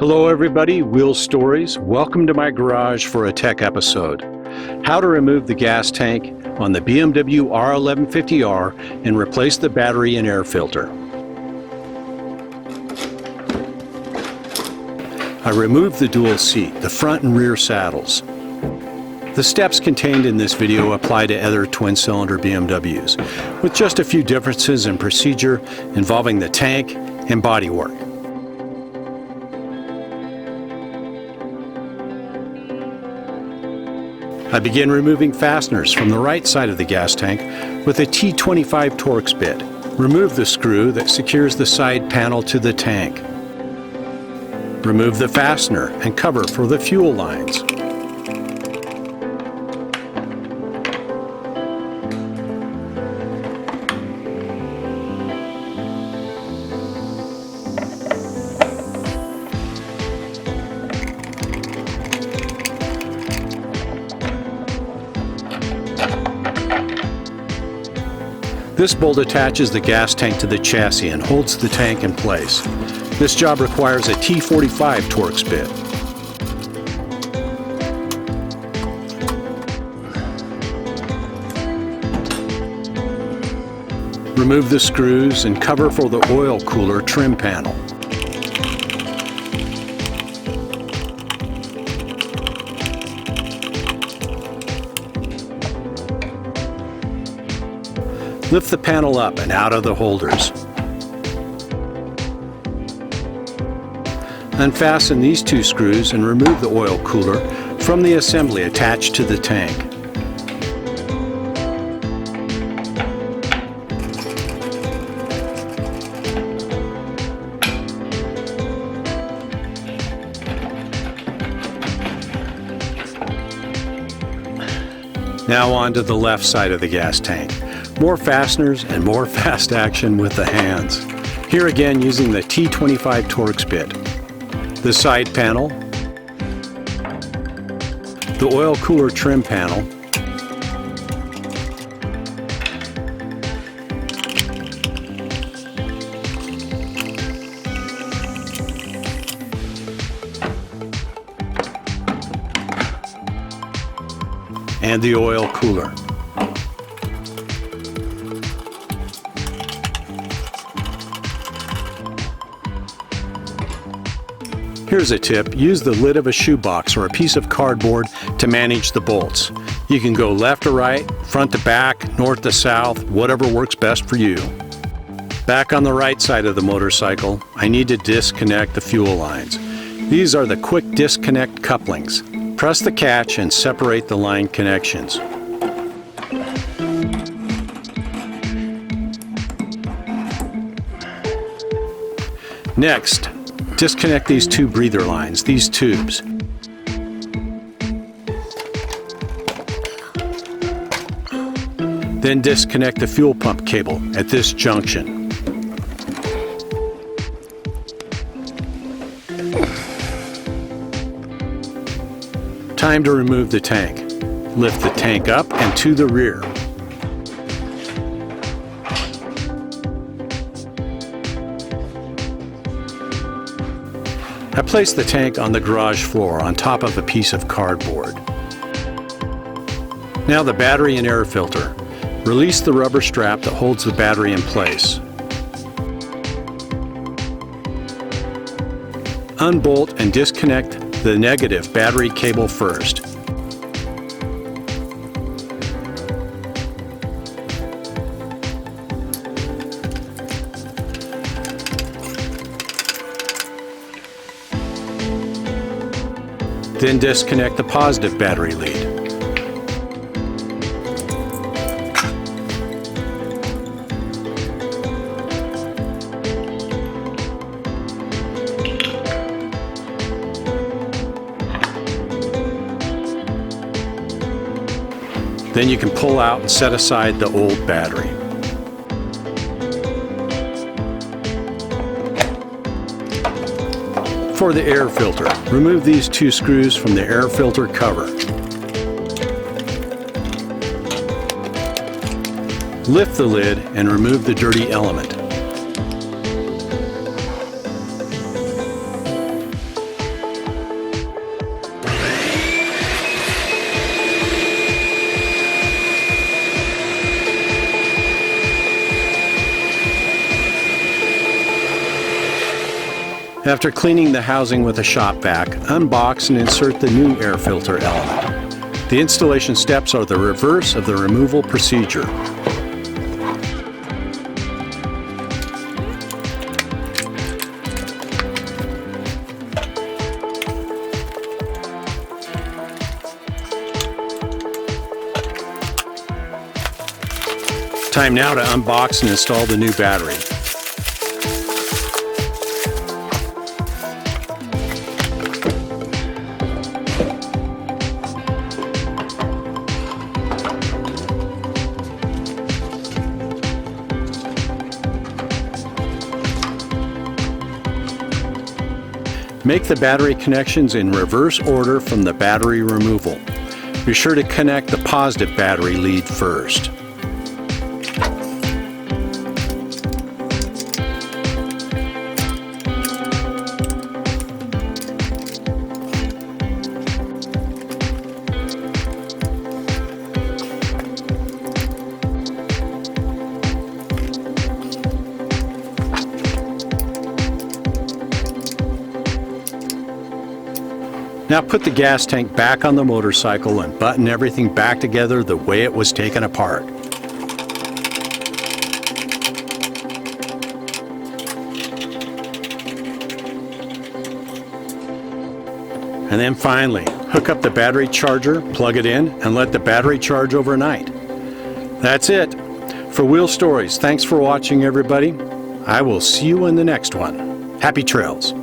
Hello everybody, Wheel Stories. Welcome to my garage for a tech episode. How to remove the gas tank on the BMW R1150R and replace the battery and air filter. I removed the dual seat, the front and rear saddles. The steps contained in this video apply to other twin-cylinder BMWs, with just a few differences in procedure involving the tank and bodywork. I begin removing fasteners from the right side of the gas tank with a T25 Torx bit. Remove the screw that secures the side panel to the tank. Remove the fastener and cover for the fuel lines. This bolt attaches the gas tank to the chassis and holds the tank in place. This job requires a T45 Torx bit. Remove the screws and cover for the oil cooler trim panel. Lift the panel up and out of the holders. Unfasten these two screws and remove the oil cooler from the assembly attached to the tank. Now on to the left side of the gas tank. More fasteners and more fast action with the hands. Here again using the T25 Torx bit. The side panel, the oil cooler trim panel, and the oil cooler. Here's a tip, use the lid of a shoebox or a piece of cardboard to manage the bolts. You can go left to right, front to back, north to south, whatever works best for you. Back on the right side of the motorcycle, I need to disconnect the fuel lines. These are the quick disconnect couplings. Press the catch and separate the line connections. Next, disconnect these two breather lines, these tubes. Then disconnect the fuel pump cable at this junction. Time to remove the tank. Lift the tank up and to the rear. I place the tank on the garage floor on top of a piece of cardboard. Now the battery and air filter. Release the rubber strap that holds the battery in place. Unbolt and disconnect the negative battery cable first. Then disconnect the positive battery lead. Then you can pull out and set aside the old battery. For the air filter, remove these two screws from the air filter cover. Lift the lid and remove the dirty element. After cleaning the housing with a shop vac, unbox and insert the new air filter element. The installation steps are the reverse of the removal procedure. Time now to unbox and install the new battery. Make the battery connections in reverse order from the battery removal. Be sure to connect the positive battery lead first. Now put the gas tank back on the motorcycle and button everything back together the way it was taken apart. And then finally, hook up the battery charger, plug it in, and let the battery charge overnight. That's it. For Wheel Stories, thanks for watching, everybody. I will see you in the next one. Happy trails.